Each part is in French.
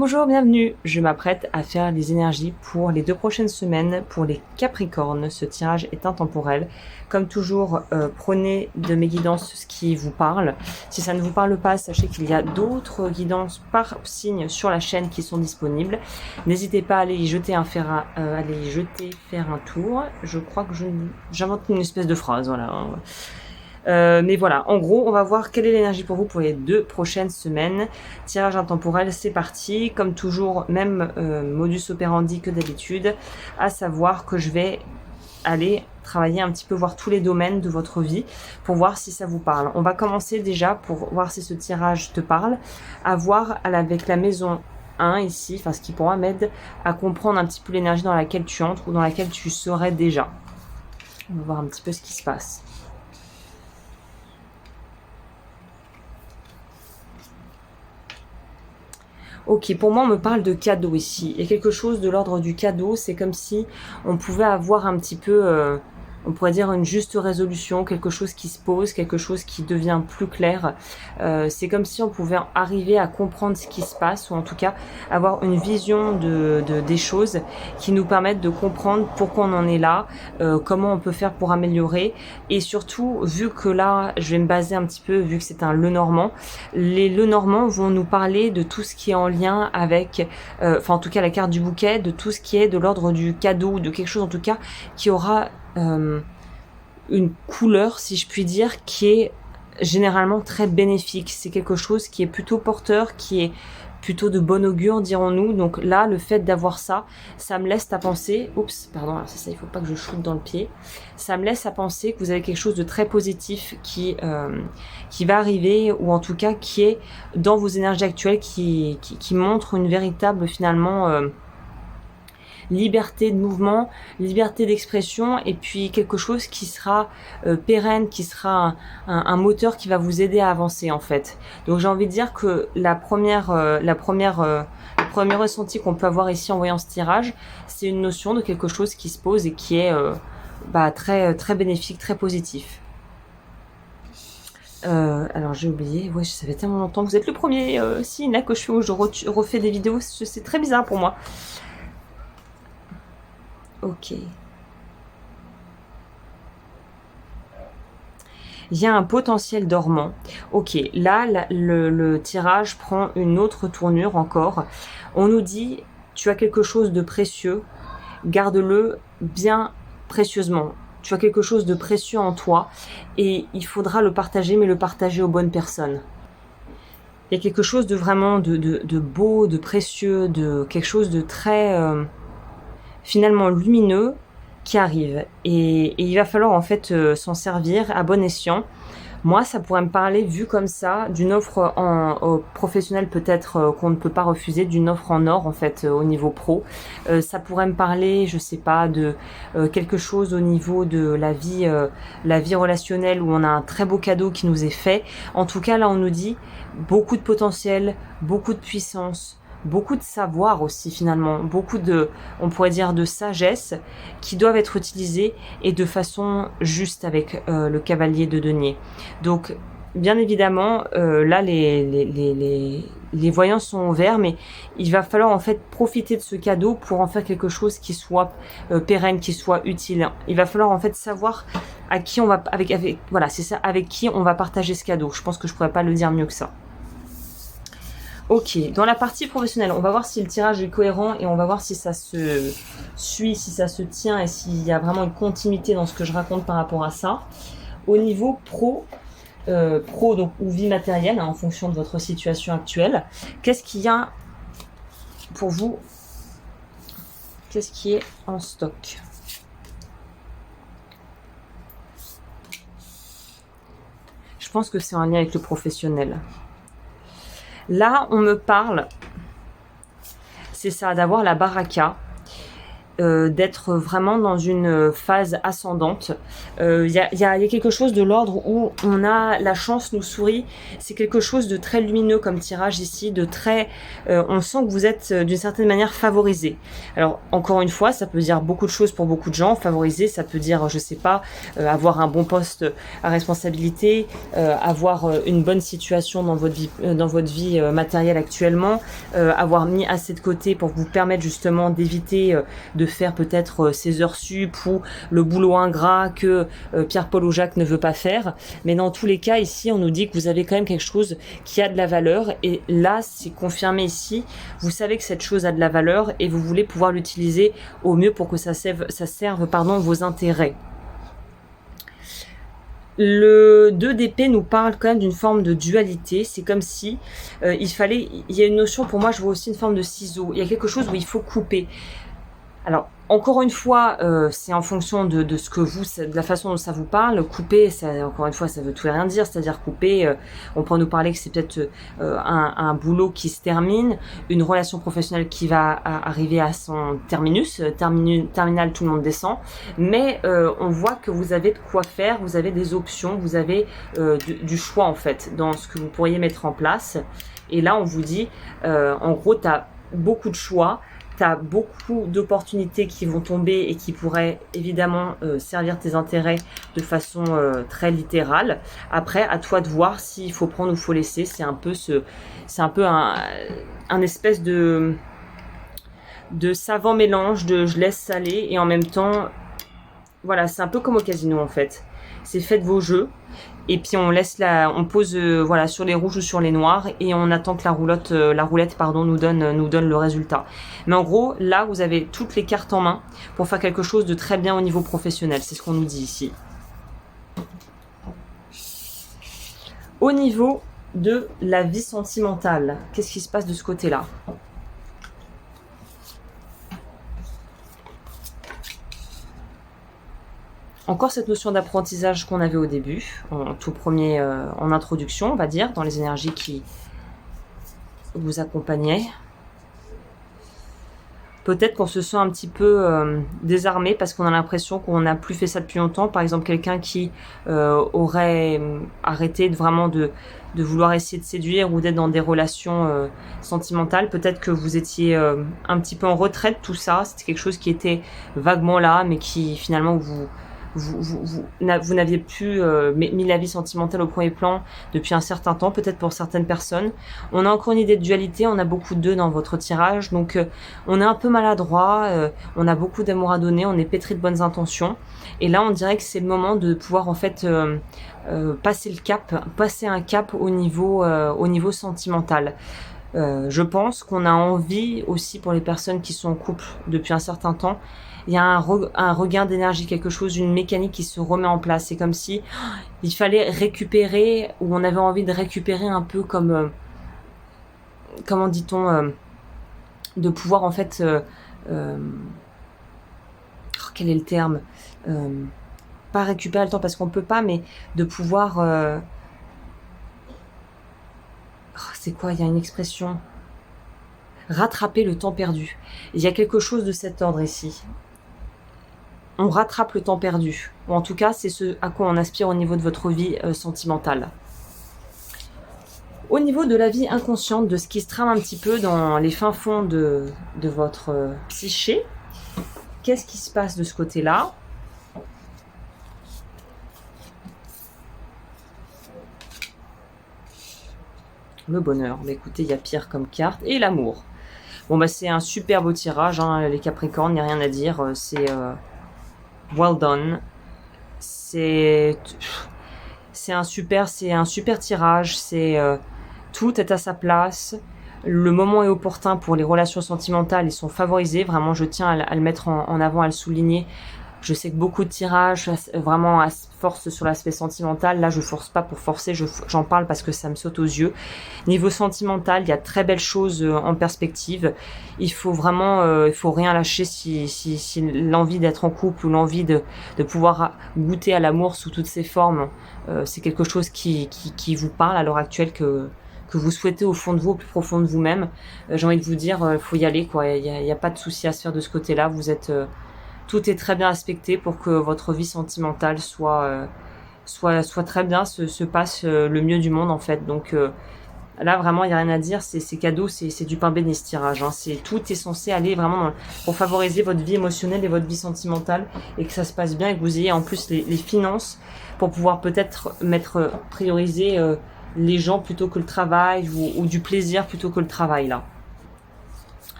Bonjour, bienvenue. Je m'apprête à faire les énergies pour les 2 prochaines semaines pour les Capricornes. Ce tirage est intemporel. Comme toujours, prenez de mes guidances ce qui vous parle. Si ça ne vous parle pas, sachez qu'il y a d'autres guidances par signe sur la chaîne qui sont disponibles. N'hésitez pas à aller y jeter faire un tour. Je crois que j'invente une espèce de phrase, voilà. Mais voilà, en gros, on va voir quelle est l'énergie pour vous pour les 2 prochaines semaines. Tirage intemporel, c'est parti. Comme toujours, même modus operandi que d'habitude, à savoir que je vais aller travailler un petit peu, voir tous les domaines de votre vie pour voir si ça vous parle. On va commencer déjà pour voir si ce tirage te parle, à voir avec la maison 1 ici, enfin ce qui pour moi m'aide à comprendre un petit peu l'énergie dans laquelle tu entres ou dans laquelle tu serais déjà. On va voir un petit peu ce qui se passe. Ok, pour moi on me parle de cadeau ici. Il y a quelque chose de l'ordre du cadeau, c'est comme si on pouvait avoir un petit peu, on pourrait dire une juste résolution, quelque chose qui se pose, quelque chose qui devient plus clair. C'est comme si on pouvait arriver à comprendre ce qui se passe, ou en tout cas avoir une vision des choses qui nous permettent de comprendre pourquoi on en est là, comment on peut faire pour améliorer. Et surtout, vu que là, je vais me baser un petit peu, vu que c'est un Lenormand, les Lenormands vont nous parler de tout ce qui est en lien avec, enfin en tout cas la carte du bouquet, de tout ce qui est de l'ordre du cadeau, de quelque chose en tout cas qui aura une couleur, si je puis dire, qui est généralement très bénéfique. C'est quelque chose qui est plutôt porteur, qui est plutôt de bon augure, dirons-nous. Donc là, le fait d'avoir ça, ça me laisse à penser... Oups, pardon, alors c'est ça, il faut pas que je shoote dans le pied. Ça me laisse à penser que vous avez quelque chose de très positif qui va arriver, ou en tout cas qui est dans vos énergies actuelles, qui montre une véritable, finalement... liberté de mouvement, liberté d'expression, et puis quelque chose qui sera pérenne, qui sera un moteur qui va vous aider à avancer en fait. Donc j'ai envie de dire que le premier ressenti qu'on peut avoir ici en voyant ce tirage, c'est une notion de quelque chose qui se pose et qui est très, très bénéfique, très positif. Alors j'ai oublié, ouais, ça fait tellement longtemps. Vous êtes le premier signe là que je fais où je refais des vidéos, c'est très bizarre pour moi. Ok. Il y a un potentiel dormant. Ok, là, le tirage prend une autre tournure encore. On nous dit, tu as quelque chose de précieux, garde-le bien précieusement. Tu as quelque chose de précieux en toi et il faudra le partager, mais le partager aux bonnes personnes. Il y a quelque chose de vraiment de beau, de précieux, de quelque chose de très... finalement lumineux qui arrive et il va falloir en fait s'en servir à bon escient. Moi, ça pourrait me parler, vu comme ça, d'une offre professionnelle peut-être qu'on ne peut pas refuser, d'une offre en or en fait au niveau pro. Ça pourrait me parler, je sais pas, de quelque chose au niveau de la vie relationnelle où on a un très beau cadeau qui nous est fait. En tout cas, là, on nous dit beaucoup de potentiel, beaucoup de puissance, beaucoup de savoir aussi finalement, beaucoup de, on pourrait dire, de sagesse qui doivent être utilisées et de façon juste avec le cavalier de denier. Donc bien évidemment, là les voyants sont au vert, mais il va falloir en fait profiter de ce cadeau pour en faire quelque chose qui soit pérenne, qui soit utile. Il va falloir en fait savoir à qui on va, voilà, c'est ça, avec qui on va partager ce cadeau. Je pense que je pourrais pas le dire mieux que ça. Ok, dans la partie professionnelle, on va voir si le tirage est cohérent et on va voir si ça se suit, si ça se tient et s'il y a vraiment une continuité dans ce que je raconte par rapport à ça. Au niveau pro donc, ou vie matérielle, hein, en fonction de votre situation actuelle, qu'est-ce qu'il y a pour vous? Qu'est-ce qui est en stock? Je pense que c'est en lien avec le professionnel. Là, on me parle, c'est ça, d'avoir la baraka. d'être vraiment dans une phase ascendante. Il y a quelque chose de l'ordre où on a la chance nous sourit. C'est quelque chose de très lumineux comme tirage ici, de très... on sent que vous êtes d'une certaine manière favorisé. Alors encore une fois, ça peut dire beaucoup de choses pour beaucoup de gens. Favorisé, ça peut dire, je sais pas, avoir un bon poste à responsabilité, avoir une bonne situation dans votre vie matérielle actuellement, avoir mis assez de côté pour vous permettre justement d'éviter de faire peut-être ces heures sup ou le boulot ingrat que Pierre, Paul ou Jacques ne veut pas faire. Mais dans tous les cas, ici, on nous dit que vous avez quand même quelque chose qui a de la valeur. Et là, c'est confirmé ici. Vous savez que cette chose a de la valeur et vous voulez pouvoir l'utiliser au mieux pour que ça serve vos intérêts. Le 2 d'épée nous parle quand même d'une forme de dualité. C'est comme si il y a une notion, pour moi, je vois aussi une forme de ciseau. Il y a quelque chose où il faut couper. Alors, encore une fois, c'est en fonction de ce que de la façon dont ça vous parle. Couper, ça, encore une fois, ça veut tout et rien dire. C'est-à-dire couper, on peut nous parler que c'est peut-être un boulot qui se termine, une relation professionnelle qui va arriver à son terminus, terminal, tout le monde descend. Mais on voit que vous avez de quoi faire, vous avez des options, vous avez du choix en fait dans ce que vous pourriez mettre en place. Et là, on vous dit, en gros, tu as beaucoup de choix. Tu as beaucoup d'opportunités qui vont tomber et qui pourraient évidemment servir tes intérêts de façon très littérale. Après, à toi de voir s'il faut prendre ou faut laisser. C'est un peu un espèce de savant mélange de je laisse aller et en même temps, voilà, c'est un peu comme au casino en fait. C'est faites vos jeux et puis on pose voilà sur les rouges ou sur les noirs et on attend que la roulette nous donne le résultat. Mais en gros, là vous avez toutes les cartes en main pour faire quelque chose de très bien au niveau professionnel, c'est ce qu'on nous dit ici. Au niveau de la vie sentimentale, qu'est-ce qui se passe de ce côté-là ? Encore cette notion d'apprentissage qu'on avait au début, en tout premier, en introduction, on va dire, dans les énergies qui vous accompagnaient. Peut-être qu'on se sent un petit peu désarmé parce qu'on a l'impression qu'on n'a plus fait ça depuis longtemps. Par exemple, quelqu'un qui aurait arrêté de vouloir essayer de séduire ou d'être dans des relations sentimentales. Peut-être que vous étiez un petit peu en retraite, tout ça. C'était quelque chose qui était vaguement là, mais qui finalement vous n'aviez plus mis la vie sentimentale au premier plan depuis un certain temps, peut-être pour certaines personnes. On a encore une idée de dualité, on a beaucoup de deux dans votre tirage, donc on est un peu maladroit, on a beaucoup d'amour à donner, on est pétri de bonnes intentions, et là on dirait que c'est le moment de pouvoir en fait passer un cap au niveau sentimental. Je pense qu'on a envie aussi pour les personnes qui sont en couple depuis un certain temps, il y a un regain d'énergie, quelque chose, une mécanique qui se remet en place. C'est comme si il fallait récupérer, ou on avait envie de récupérer un peu comme, comment dit-on, de pouvoir en fait, quel est le terme, pas récupérer le temps parce qu'on peut pas, mais de pouvoir, c'est quoi, il y a une expression, rattraper le temps perdu. Il y a quelque chose de cet ordre ici. On rattrape le temps perdu. Ou en tout cas, c'est ce à quoi on aspire au niveau de votre vie sentimentale. Au niveau de la vie inconsciente, de ce qui se trame un petit peu dans les fins fonds de votre psyché, qu'est-ce qui se passe de ce côté-là ? Le bonheur. Mais écoutez, il y a pire comme carte. Et l'amour. Bon, bah c'est un super beau tirage, hein, les Capricornes, il n'y a rien à dire. C'est... well done. C'est un super tirage. Tout est à sa place. Le moment est opportun pour les relations sentimentales. Ils sont favorisés. Vraiment, je tiens à le mettre en avant, à le souligner. Je sais que beaucoup de tirages vraiment force sur l'aspect sentimental. Là, je force pas pour forcer. J'en parle parce que ça me saute aux yeux. Niveau sentimental, il y a très belles choses en perspective. Il faut vraiment, il faut rien lâcher si l'envie d'être en couple ou l'envie de pouvoir goûter à l'amour sous toutes ses formes, c'est quelque chose qui vous parle à l'heure actuelle, que que vous souhaitez au fond de vous, au plus profond de vous-même, j'ai envie de vous dire, faut y aller, quoi. Il y a pas de souci à se faire de ce côté-là. Vous êtes, tout est très bien aspecté pour que votre vie sentimentale soit très bien, se passe le mieux du monde en fait. Donc là vraiment il n'y a rien à dire, c'est cadeau, c'est du pain béni ce tirage. Hein. Tout est censé aller vraiment pour favoriser votre vie émotionnelle et votre vie sentimentale et que ça se passe bien et que vous ayez en plus les finances pour pouvoir peut-être prioriser les gens plutôt que le travail ou du plaisir plutôt que le travail là.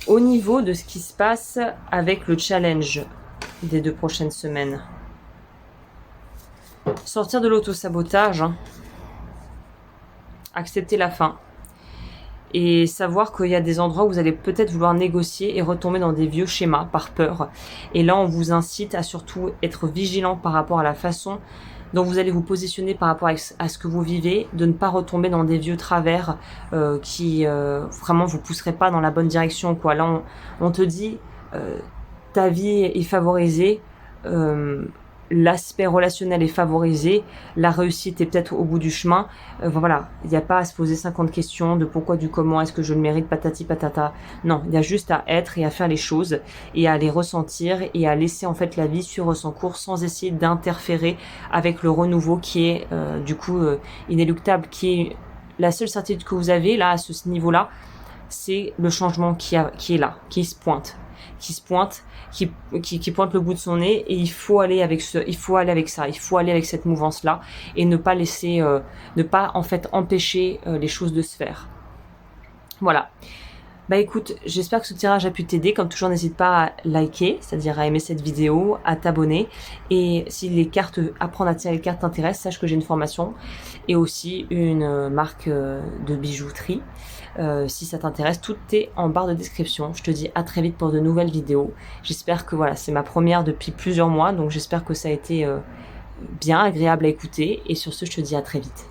Au niveau de ce qui se passe avec le challenge des 2 prochaines semaines. Sortir de l'auto-sabotage, hein. Accepter la fin et savoir qu'il y a des endroits où vous allez peut-être vouloir négocier et retomber dans des vieux schémas par peur. Et là, on vous incite à surtout être vigilant par rapport à la façon dont vous allez vous positionner par rapport à ce que vous vivez, de ne pas retomber dans des vieux travers qui vraiment vous pousseraient pas dans la bonne direction, quoi. Là, on te dit ta vie est favorisée, l'aspect relationnel est favorisé, la réussite est peut-être au bout du chemin. Voilà, il n'y a pas à se poser 50 questions de pourquoi, du comment, est-ce que je le mérite, patati patata. Non, il y a juste à être et à faire les choses et à les ressentir et à laisser en fait la vie suivre son cours sans essayer d'interférer avec le renouveau qui est du coup inéluctable, qui est la seule certitude que vous avez là à ce niveau-là, c'est le changement qui est là, qui se pointe, qui pointe le bout de son nez, et il faut aller avec ça, il faut aller avec cette mouvance là et ne pas laisser ne pas en fait empêcher les choses de se faire. Voilà. Bah écoute, j'espère que ce tirage a pu t'aider. Comme toujours, n'hésite pas à liker, c'est-à-dire à aimer cette vidéo, à t'abonner. Et si les cartes, apprendre à tirer les cartes t'intéressent, sache que j'ai une formation et aussi une marque de bijouterie. Si ça t'intéresse, tout est en barre de description. Je te dis à très vite pour de nouvelles vidéos. J'espère que voilà, c'est ma première depuis plusieurs mois, donc j'espère que ça a été bien agréable à écouter. Et sur ce, je te dis à très vite.